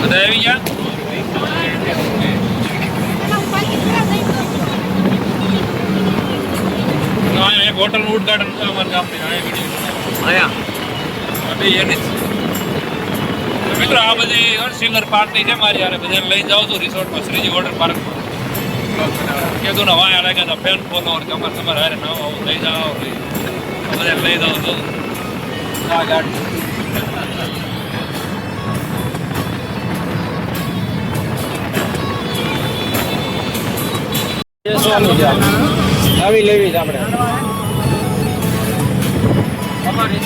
બધા આવી ગયા. એક હોટલ નું ઉદઘાટન અમારા ગામની મિત્રો. આ બધી સિંગર પાર્ટી છે મારી યાર, બધાને લઈ જાઉં છું રિસોર્ટમાં, શ્રીજી વોટર પાર્કમાં. કીધું ને વાયા લાગ્યા હતા ફેન ફોલોવર કે અમારે તમારે હારે ના આવું લઈ જાઓ, બધાને લઈ જાઉં છું આ ગાડી. આવી લેવી આપણે અમારી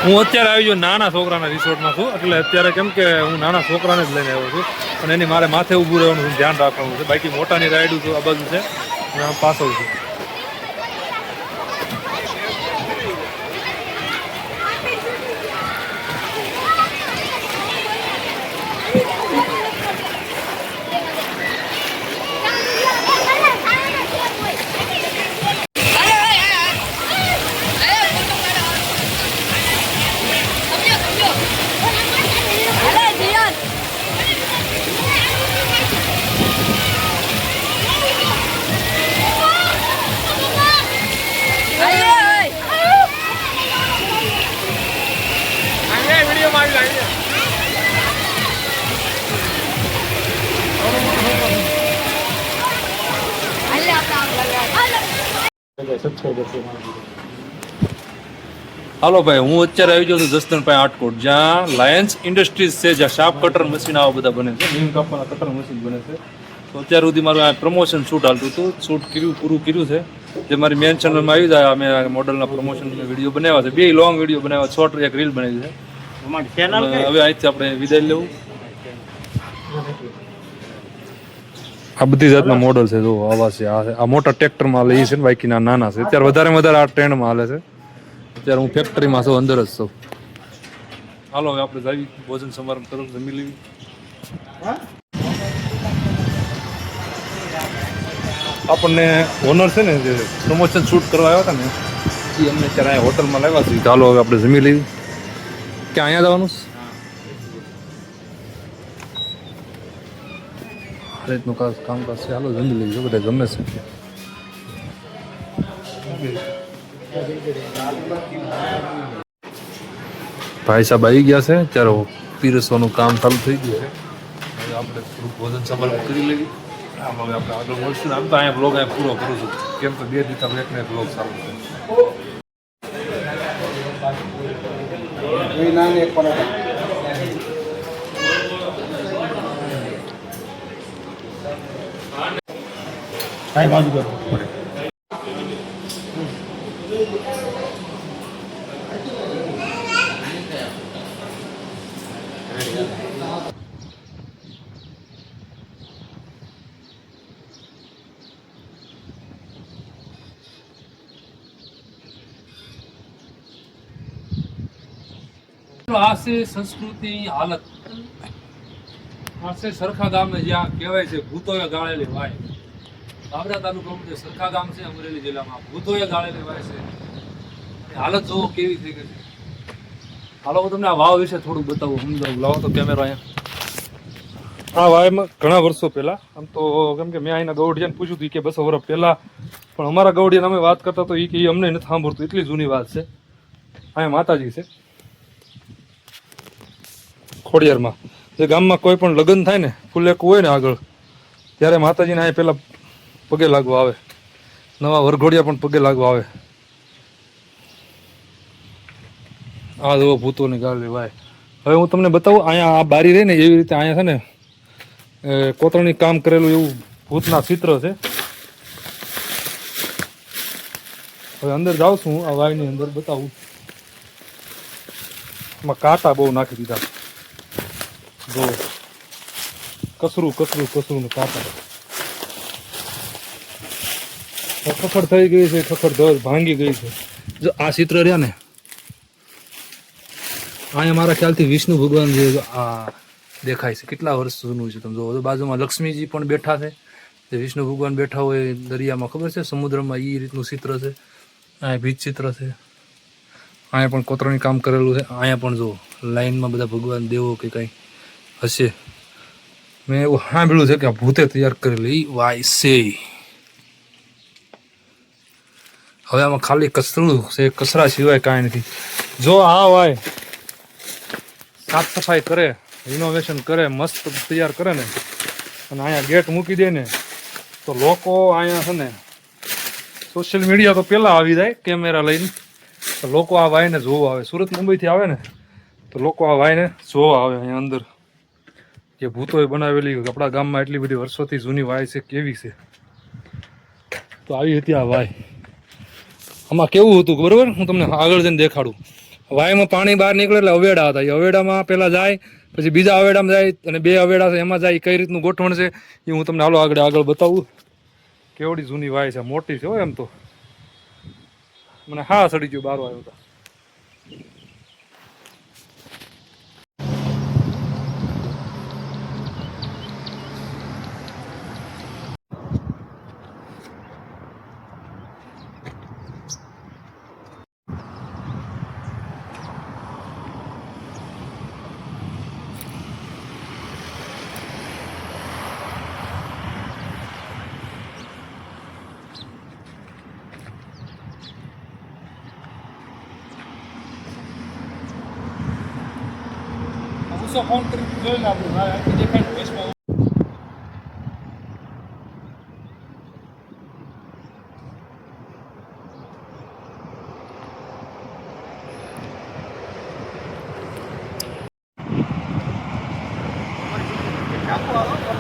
હું અત્યારે આવી ગયો નાના છોકરાના રિસોર્ટમાં છું, એટલે અત્યારે કેમ કે હું નાના છોકરાને જ લઈને આવ્યો છું અને એની મારે માથે ઊભું રહેવાનું ધ્યાન રાખવાનું છે. બાકી મોટાની રાઈડ છું, આ બાજુ છે અને આમ પાછળ છું. હાલો ભાઈ, હું અત્યારે આવી ગયો છું જસદણભાઈ આટકોટ, જ્યાં લાયન્સ ઇન્ડસ્ટ્રીઝ છે, જ્યાં શાર્પ કટર મશીન આવા બધા બને છે, નીમ કાપવાના કટર મશીન બને છે. તો અત્યાર સુધી મારું આ પ્રમોશન શૂટ હાલતું હતું, શૂટ પૂરું કર્યું છે, જે મારી મેન ચેનલમાં આવી જાય. અમે મોડલના પ્રમોશન વિડીયો બનાવ્યા છે, 2 લોંગ વિડીયો બનાવ્યા, શોર્ટ એક રીલ બનાવી છે. હવે અહીંથી આપણે વિદાય લેવું. આ બધી જાતના મોડલ છે, જો આવા છે, આ મોટા ટ્રેક્ટરમાં લઈ છે ને, બાકીના નાના છે. અત્યારે વધારે આ ટ્રેન્ડમાં હાલે છે. અત્યારે હું ફેક્ટરીમાં છું, અંદર જ છું. હાલો હવે આપણે જઈએ ભોજન સમારંભ તરફ, જમી લેવી. આપણને ઓનર છે ને જે પ્રમોશન શૂટ કરવા આવ્યા હતા ને, એ અમને અત્યારે અહીંયા હોટલમાં લાવ્યા છે. ચાલો હવે આપણે જમી લેવી. ક્યાં અહીંયા જવાનું રીતનું કામકાજ છે. હાલો જમી લેવી, બધા ગમે છે. ભાઈ સાહેબ આવી ગયા છે, ત્યારે પીરસવાનું કામ ચાલુ થઈ ગયું છે. હવે આપણે થોડું ભોજન સમારંભ કરી લેવી. આમ હવે આપણે આગળ મળશું. આમ તો અહીંયા બ્લોગ અહીંયા પૂરો કરું છું, કેમ તો 2 દિવસ આપણે એકને એક બ્લોગ ચાલુ છે. બાજુ કરો આ છે સંસ્કૃતિ હાલત. આ છે સરખા ગામ, જ્યાં કહેવાય છે ભૂતોએ ગાળેલી વાય. બાબરા તાલુકાનું જે સરખા ગામ છે અમરેલી જિલ્લામાં, ભૂતોએ ગાળેલી વાય છે. હાલત જોવો કેવી થઈ ગઈ છે. હાલો હું તમને આ વાવ વિશે થોડું બતાવું, સમજાવું. લાવો તો કેમેરો અહીંયા. આ વાયમાં ઘણા વર્ષો પહેલા, આમ તો કેમ કે મેં અહીંના ગૌડિયાને પૂછ્યું હતું કે 200 વર્ષ પહેલા, પણ અમારા ગૌડિયાને અમે વાત કરતા તો એ કે અમને નથી સાંભળતું, એટલી જૂની વાત છે. અહીંયા માતાજી છે ખોડિયારમાં. જે ગામમાં કોઈ પણ લગ્ન થાય ને, ફુલેકું હોય ને આગળ, ત્યારે માતાજીને અહીંયા પહેલાં પગે લાગવા આવે. નવા વરઘોડિયા પણ પગે લાગવા આવે. આ જો ભૂતોની ગાળેલી વાય. હવે હું તમને બતાવું, અહીંયા આ બારી રહી ને એવી રીતે અહીંયા છે ને કોતરણી કામ કરેલું એવું ભૂતના ચિત્ર છે. હવે અંદર જાઉં છું, આ વાયની અંદર બતાવું. એમાં કાંટા બહુ નાખી દીધા, જો કસરું ને કાંટા. ખખડ થઈ ગઈ છે, ખખડ ધર ભાંગી ગઈ છે. જો આ ચિત્ર રહ્યા ને, અહીંયા મારા ખ્યાલથી વિષ્ણુ ભગવાન છે. આ દેખાય છે, કેટલા વર્ષ જૂનું છે. તમે જુઓ બાજુમાં લક્ષ્મીજી પણ બેઠા છે, જે વિષ્ણુ ભગવાન બેઠા હોય દરિયામાં, ખબર છે, સમુદ્રમાં, એ રીતનું ચિત્ર છે. અહીંયા બીજ ચિત્ર છે, અહીંયા પણ કોતરણી કામ કરેલું છે. અહીંયા પણ જુઓ લાઈનમાં બધા ભગવાન દેવો કે કંઈ હશે. મેં એવું સાંભળ્યું છે કે આ ભૂતે તૈયાર કરેલી વાય છે. હવે આમાં ખાલી કચરું છે, કચરા સિવાય કાંઈ નથી. જો આ વાય સાફ સફાઈ કરે, રિનોવેશન કરે, મસ્ત તૈયાર કરે ને, અને અહીંયા ગેટ મૂકી દે ને, તો લોકો અહીંયા છે ને સોશિયલ મીડિયા તો પહેલાં આવી જાય કેમેરા લઈને, તો લોકો આ વાયને જોવા આવે. સુરત મુંબઈથી આવે ને તો લોકો આ વાયને જોવા આવે. અહીંયા અંદર જે ભૂતોએ બનાવેલી આપણા ગામમાં એટલી બધી વર્ષોથી જૂની વાય છે, કેવી છે. તો આવી હતી આ વાય. આમાં કેવું હતું બરોબર, હું તમને આગળ જઈને દેખાડું. વાયમાં પાણી બહાર નીકળે એટલે અવેડા હતા. એ અવેડામાં પહેલાં જાય, પછી બીજા અવેડામાં જાય, અને 2 અવેડા છે એમાં જાય. કઈ રીતનું ગોઠવણ છે એ હું તમને આગળ બતાવું. કેવડી જૂની વાય છે, મોટી છે. એમ તો મને હા સડી ગયું બારો આવ્યો હતા. ફોન કરી જોઈ લે આપણે દેખાય.